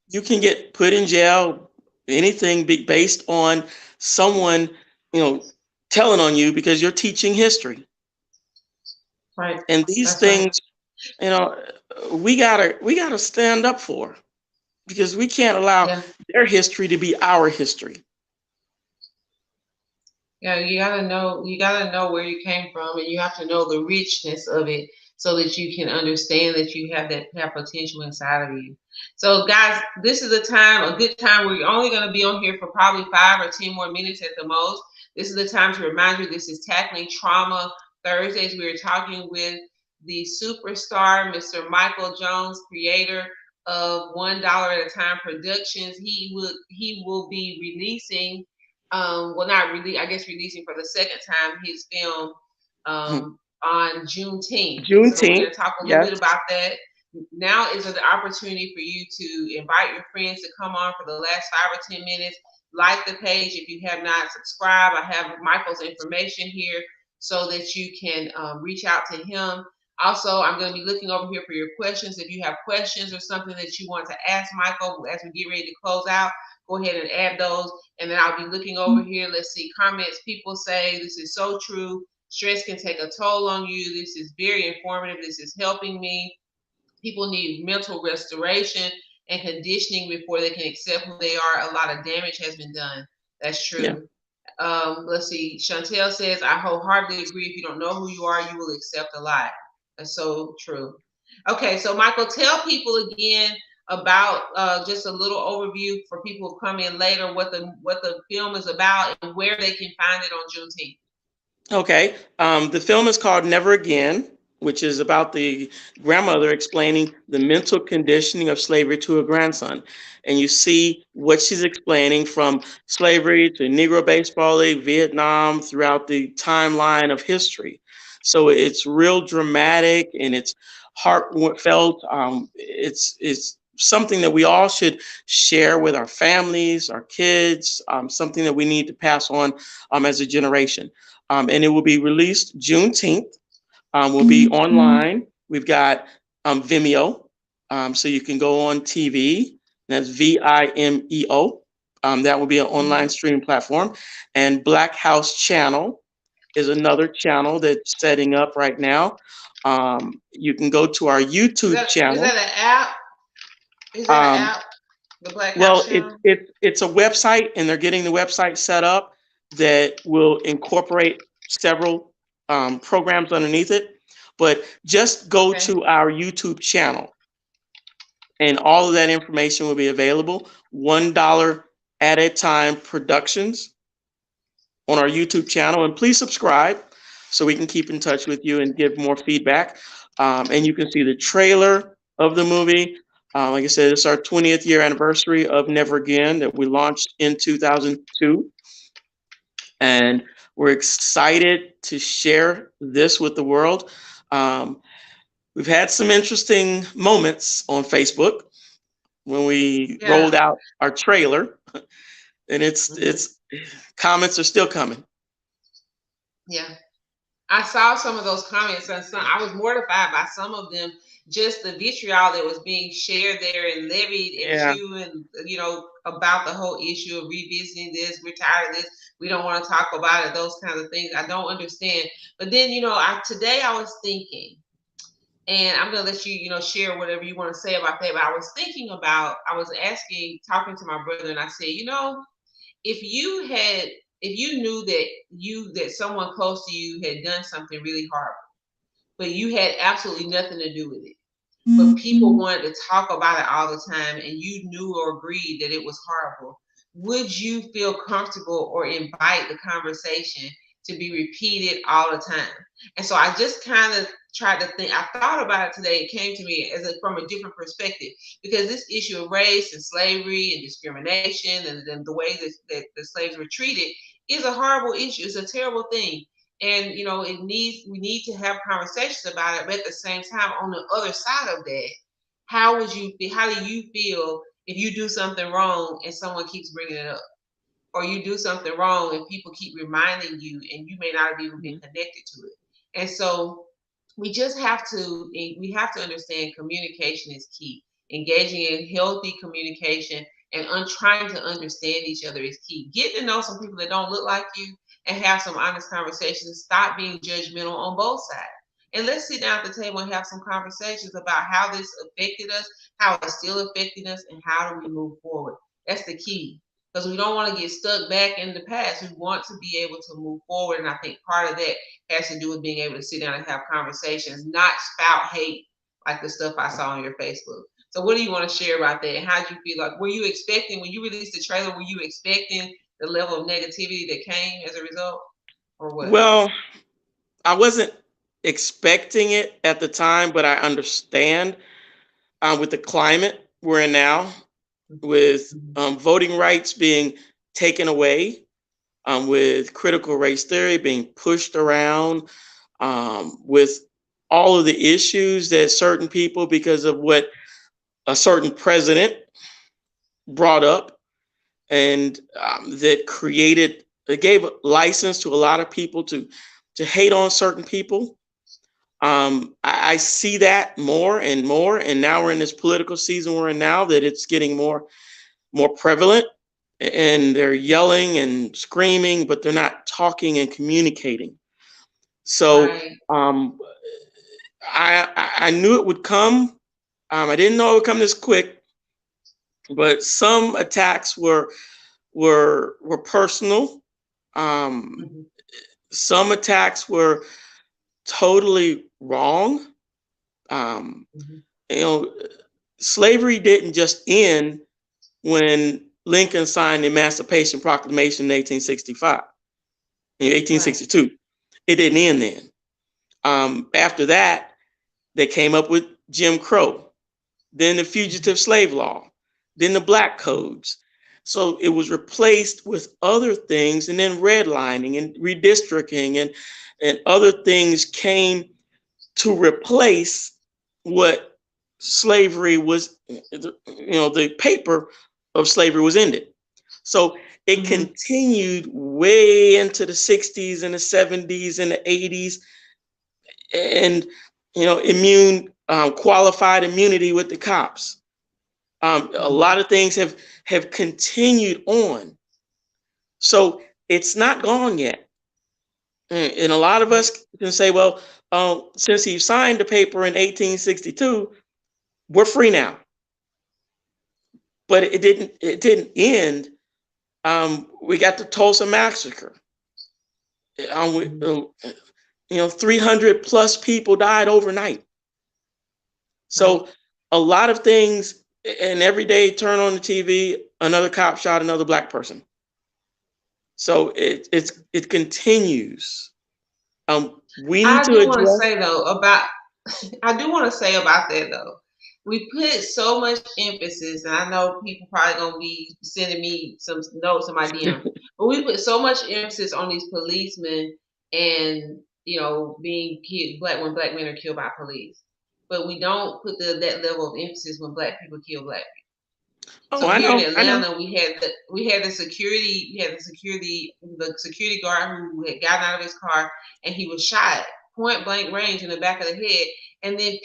you can get put in jail, anything based on someone, you know, telling on you because you're teaching history. Right. And these That's right. things, you know, we gotta stand up for because we can't allow Yeah. their history to be our history. Yeah, you gotta know where you came from, and you have to know the richness of it so that you can understand that you have potential inside of you. So guys, this is a good time where you're only gonna be on here for probably 5 or 10 more minutes at the most. This is the time to remind you this is Tackling Trauma Thursdays. We are talking with the superstar, Mr. Michael Jones, creator of $1 at a Time Productions. He will be releasing well, not really, I guess releasing for the second time his film Mhm. on Juneteenth. And so we're going Juneteenth, to talk a little yes, bit about that. Now is an opportunity for you to invite your friends to come on for the last 5 or 10 minutes. Like the page if you have not subscribed. I have Michael's information here so that you can reach out to him. Also, I'm going to be looking over here for your questions. If you have questions or something that you want to ask Michael as we get ready to close out, go ahead and add those. And then I'll be looking over here. Let's see comments. People say this is so true. Stress can take a toll on you. This is very informative. This is helping me. People need mental restoration and conditioning before they can accept who they are. A lot of damage has been done. That's yeah. true. Let's see. Chantel says, I wholeheartedly agree. If you don't know who you are, you will accept a lie. That's so true. Okay, so Michael, tell people again about just a little overview for people who come in later what the film is about and where they can find it on Juneteenth. Okay. The film is called Never Again, which is about the grandmother explaining the mental conditioning of slavery to her grandson. And you see what she's explaining from slavery to Negro Baseball League, Vietnam, throughout the timeline of history. So it's real dramatic and it's heartfelt. It's something that we all should share with our families, our kids, something that we need to pass on as a generation. And it will be released Juneteenth. Will be online. We've got Vimeo, so you can go on TV. That's Vimeo. That will be an online streaming platform. And Black House Channel is another channel that's setting up right now. You can go to our Is YouTube that is that channel. an app? Is that an Um, app? The Black House Well, it's Channel? it's it's a website, and they're getting the website set up that will incorporate several programs underneath it. But just go Okay. to our YouTube channel, and all of that information will be available. $1 at a time productions on our YouTube channel, and please subscribe. so we can keep in touch with you and give more feedback. And you can see the trailer of the movie. Like I said, it's our 20th year anniversary of Never Again that we launched in 2002. And we're excited to share this with the world. Um, we've had some interesting moments on Facebook when we Yeah. rolled out our trailer, and Mhm. it's comments are still coming. Yeah. I saw some of those comments and some, I was mortified by some of them, just the vitriol that was being shared there and levied at Yeah. you and about the whole issue of revisiting this, we're tired of this, we don't want to talk about it, those kinds of things. I don't understand. But then, I was thinking, and I'm gonna let you, share whatever you want to say about that. But I was asking, talking to my brother, and I said, if you had if you knew that someone close to you had done something really horrible, but you had absolutely nothing to do with it, but people wanted to talk about it all the time and you knew or agreed that it was horrible, would you feel comfortable or invite the conversation to be repeated all the time? And so I just kind of tried to think, I thought about it today. It came to me from a different perspective, because this issue of race and slavery and discrimination and the way that the slaves were treated is a horrible issue. It's a terrible thing. And we need to have conversations about it, but at the same time, on the other side of that, how do you feel if you do something wrong and someone keeps bringing it up, or you do something wrong and people keep reminding you and you may not have even been Mhm. connected to it? And so we have to understand communication is key. Engaging in healthy communication and trying to understand each other is key. Getting to know some people that don't look like you and have some honest conversations. Stop being judgmental on both sides. And let's sit down at the table and have some conversations about how this affected us, how it's still affecting us, and how do we move forward. That's the key, because we don't want to get stuck back in the past. We want to be able to move forward. And I think part of that has to do with being able to sit down and have conversations, not spout hate like the stuff I saw on your Facebook. So what do you want to share about that? And how did you feel? Like, were you expecting, when you released the trailer, were you expecting the level of negativity that came as a result, or what? Well, I wasn't expecting it at the time, but I understand with the climate we're in now, with voting rights being taken away, with critical race theory being pushed around, with all of the issues that certain people, because of what a certain president brought up, and that created, it gave a license to a lot of people to hate on certain people. I see that more and more, and now we're in this political season we're in now, that it's getting more prevalent, and they're yelling and screaming, but they're not talking and communicating. So Right. I knew it would come. I didn't know it would come this quick, but some attacks were personal. Um, Mhm. some attacks were totally wrong. Um, Mhm. you know, slavery didn't just end when Lincoln signed the Emancipation Proclamation in 1865, in Right. 1862. It didn't end then. After that, they came up with Jim Crow, then the Mhm. Fugitive Slave Law, then the Black Codes. So it was replaced with other things, and then redlining and redistricting and other things came to replace what slavery was, the paper of slavery was ended. So it Mhm. continued way into the 60s and the 70s and the 80s, and qualified immunity with the cops. A Mhm. lot of things have continued on. So it's not gone yet. And a lot of Right. us can say, well, since he signed the paper in 1862, we're free now. But it didn't end. We got the Tulsa Massacre. Mhm. 300 plus people died overnight. Right. So a lot of things, and every day turn on the TV, another cop shot another black person. So it continues. We need I to do want to address. say though about I do want to say about that though. We put so much emphasis, and I know people probably gonna be sending me some notes in my DM, but we put so much emphasis on these policemen and being killed black when black men are killed by police, but we don't put that level of emphasis when black people kill black. Oh, So I here in know, I know. Atlanta, the security guard who had gotten out of his car and he was shot point blank range in the back of the head. And then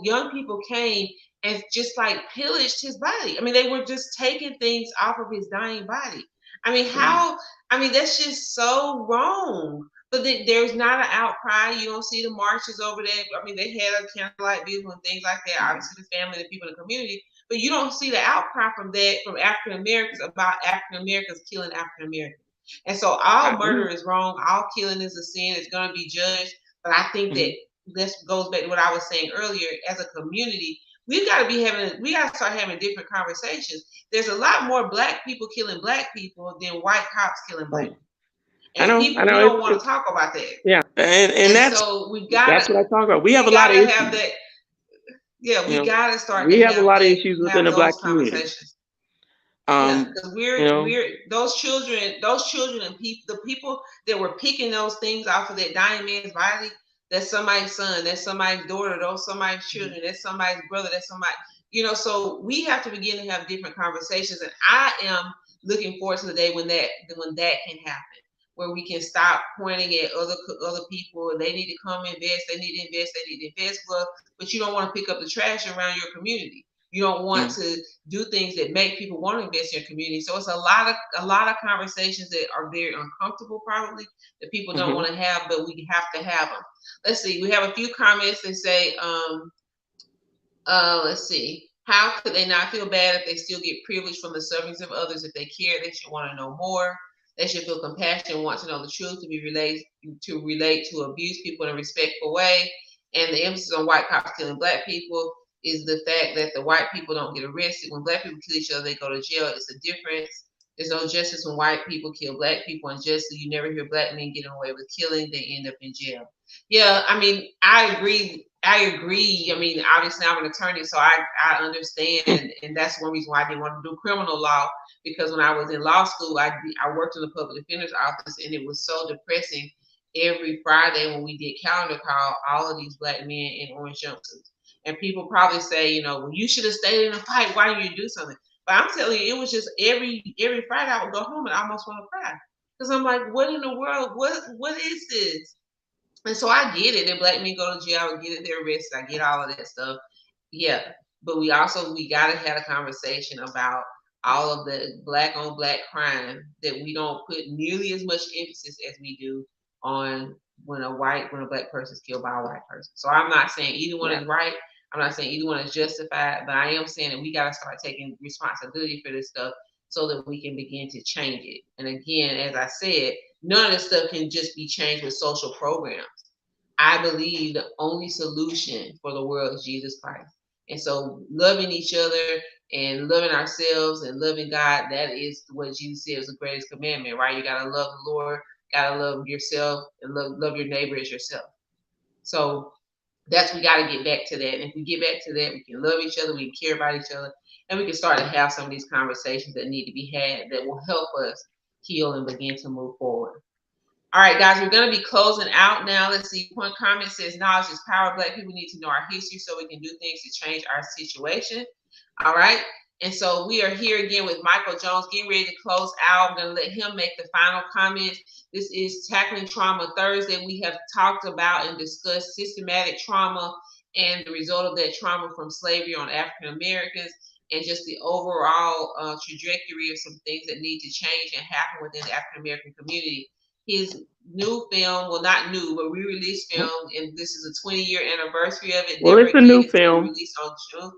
young people came and just like pillaged his body. I mean, they were just taking things off of his dying body. I mean, how? I mean, that's just so wrong. But there's not an outcry. You don't see the marches over there. I mean, they had a candlelight vigil and things like that. Obviously, the family, the people in the community, but you don't see the outcry from African Americans about African Americans killing African Americans. And so I all agree. murder is wrong. All killing is a sin. It's going to be judged. But I think that Mhm. this goes back to what I was saying earlier. As a community, we got to start having different conversations. There's a lot more black people killing black people than white cops killing black people. I And know, I we know. don't want to talk about that. Yeah, and And that's so that's what I talk about. We have a lot of have issues. that. Yeah, You we know, gotta start to we have a lot of issues within have the those black community. conversations. Yeah, Um, because you know, we're those children and the people that were picking those things off of that dying man's body. That's somebody's son. That's somebody's daughter. Those somebody's children. That's somebody's brother. That's somebody. So we have to begin to have different conversations, and I am looking forward to the day when that can happen, where we can stop pointing at other people. They need to come invest. They need to invest. They need to invest. Well, but you don't want to pick up the trash around your community. You don't want to do things that make people want to invest in your community. So it's a lot of conversations that are very uncomfortable, probably that people don't want to have, but we have to have them. Let's see. We have a few comments that say, let's see. How could they not feel bad if they still get privilege from the sufferings of others? If they care, they should want to know more. They should feel compassion and want to know the truth to relate to abuse people in a respectful way. And the emphasis on white cops killing black people is the fact that the white people don't get arrested. When black people kill each other, they go to jail. It's a difference. There's no justice when white people kill black people unjustly. You never hear black men getting away with killing. They end up in jail. Yeah, I mean, I agree. I agree. I mean, obviously, I'm an attorney, so I understand, and that's one reason why I didn't want to do criminal law, because when I was in law school, I worked in the public defender's office, and it was so depressing. Every Friday when we did calendar call, all of these black men in orange jumpsuits, and people probably say, well, you should have stayed in the fight. Why didn't you do something? But I'm telling you, it was just every Friday I would go home and I almost want to cry, because I'm like, what in the world? What is this? And so I get it. That black men go to jail. I get it. They're arrested. I get all of that stuff. Yeah. But we got to have a conversation about all of the black on black crime that we don't put nearly as much emphasis as we do on when a black person is killed by a white person. So I'm not saying either one is right. I'm not saying either one is justified, but I am saying that we got to start taking responsibility for this stuff so that we can begin to change it. And again, as I said, none of this stuff can just be changed with social programs. I believe the only solution for the world is Jesus Christ. And so loving each other and loving ourselves and loving God, that is what Jesus said is the greatest commandment, right? You gotta love the Lord, gotta love yourself, and love your neighbor as yourself. So we gotta get back to that. And if we get back to that, we can love each other, we can care about each other, and we can start to have some of these conversations that need to be had that will help us heal and begin to move forward. All right, guys, we're going to be closing out now. Let's see. One comment says, knowledge is power. Black people need to know our history so we can do things to change our situation. All right. And so we are here again with Michael Jones, getting ready to close out. I'm going to let him make the final comments. This is Tackling Trauma Thursday. We have talked about and discussed systematic trauma and the result of that trauma from slavery on African Americans, and just the overall trajectory of some things that need to change and happen within the African American community. His new film, well, not new, but re-released film, and this is a 20-year anniversary of it. Well, Never it's a Again. new It's going to be film. released on June.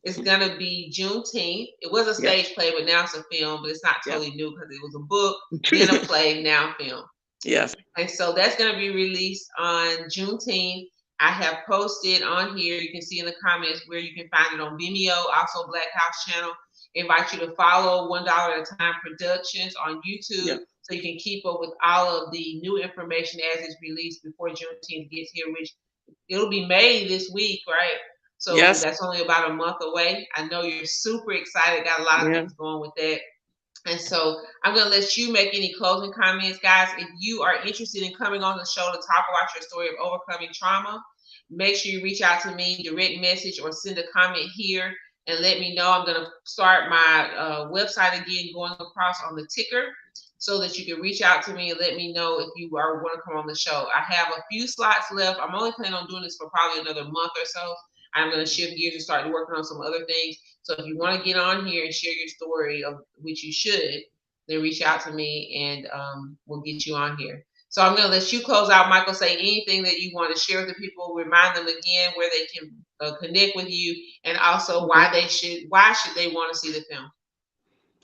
It's going to be Juneteenth. It was a stage play, but now it's a film, but it's not totally new because it was a book, then a play, now film. Yes. And so that's going to be released on Juneteenth. I have posted on here, you can see in the comments where you can find it on Vimeo, also Black House channel. Invite you to follow $1 at a time productions on Yeah. YouTube so you can keep up with all of the new information as it's released before Juneteenth gets here, which it'll be May this week, right? So Yes. that's only about a month away. I know you're super excited, got a lot of Yeah. things going with that. And so I'm going to let you make any closing comments, guys. If you are interested in coming on the show to talk about your story of overcoming trauma, make sure you reach out to me, direct message, or send a comment here and let me know. I'm going to start my website again, going across on the ticker so that you can reach out to me and let me know if you are want to come on the show. I have a few slots left. I'm only planning on doing this for probably another month or so. I'm going to shift gears and start working on some other things. So if you want to get on here and share your story, of which you should, then reach out to me and we'll get you on here. So I'm going to let you close out, Michael. Say anything that you want to share with the people. Remind them again where they can connect with you, and also Okay. why should they want to see the film.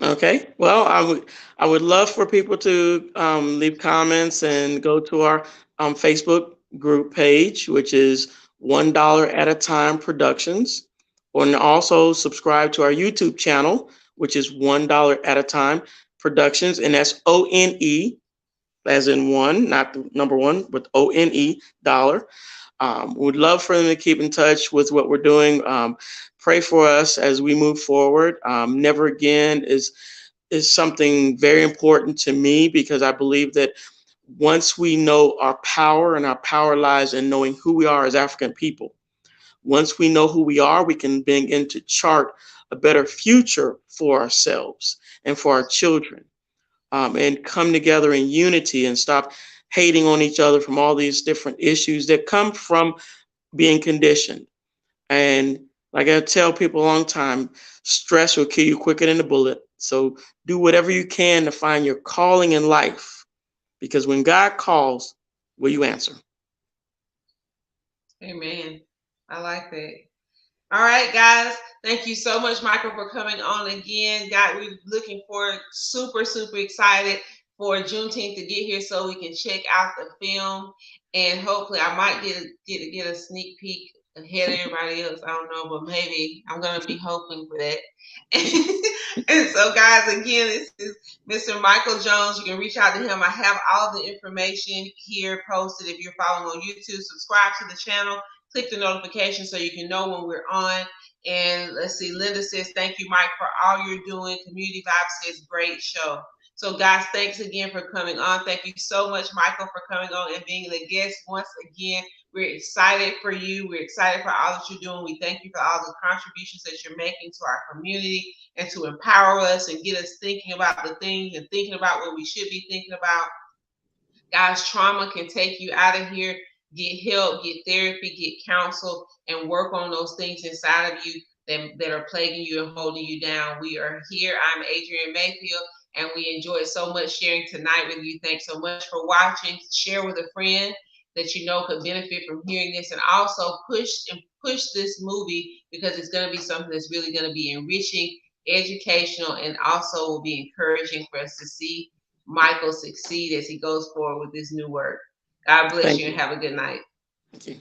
Okay. Well, I would love for people to leave comments and go to our Facebook group page, which is $1 at a time productions, and also subscribe to our YouTube channel, which is $1 at a time productions, and that's ONE, as in one, not the number one, but ONE dollar. Would love for them to keep in touch with what we're doing. Pray for us as we move forward. Never again is something very important to me because I believe that once we know our power, and our power lies in knowing who we are as African people. Once we know who we are, we can begin to chart a better future for ourselves and for our children, and come together in unity and stop hating on each other from all these different issues that come from being conditioned. And like I tell people a long time, stress will kill you quicker than a bullet. So do whatever you can to find your calling in life. Because when God calls, will you answer? Amen. I like that. All right, guys. Thank you so much, Michael, for coming on again. God, we're looking forward, super, super excited for Juneteenth to get here so we can check out the film. And hopefully I might get a sneak peek ahead of everybody else. I don't know, but maybe I'm gonna be hoping for that. And so, guys, again, this is Mr. Michael Jones. You can reach out to him. I have all the information here posted. If you're following on YouTube, subscribe to the channel, click the notification so you can know when we're on. And let's see, Linda says, thank you, Mike, for all you're doing. Community Vibe says, great show. So, guys, thanks again for coming on. Thank you so much, Michael, for coming on and being the guest once again. We're excited for you. We're excited for all that you're doing. We thank you for all the contributions that you're making to our community and to empower us and get us thinking about the things and thinking about what we should be thinking about. Guys, trauma can take you out of here. Get help, get therapy, get counsel, and work on those things inside of you that are plaguing you and holding you down. We are here. I'm Adrienne Mayfield, and we enjoyed so much sharing tonight with you. Thanks so much for watching. Share with a friend that you know could benefit from hearing this, and also push this movie because it's going to be something that's really going to be enriching, educational, and also will be encouraging for us to see Michael succeed as he goes forward with this new work. God bless Thank you and you. have a good night. Thank you.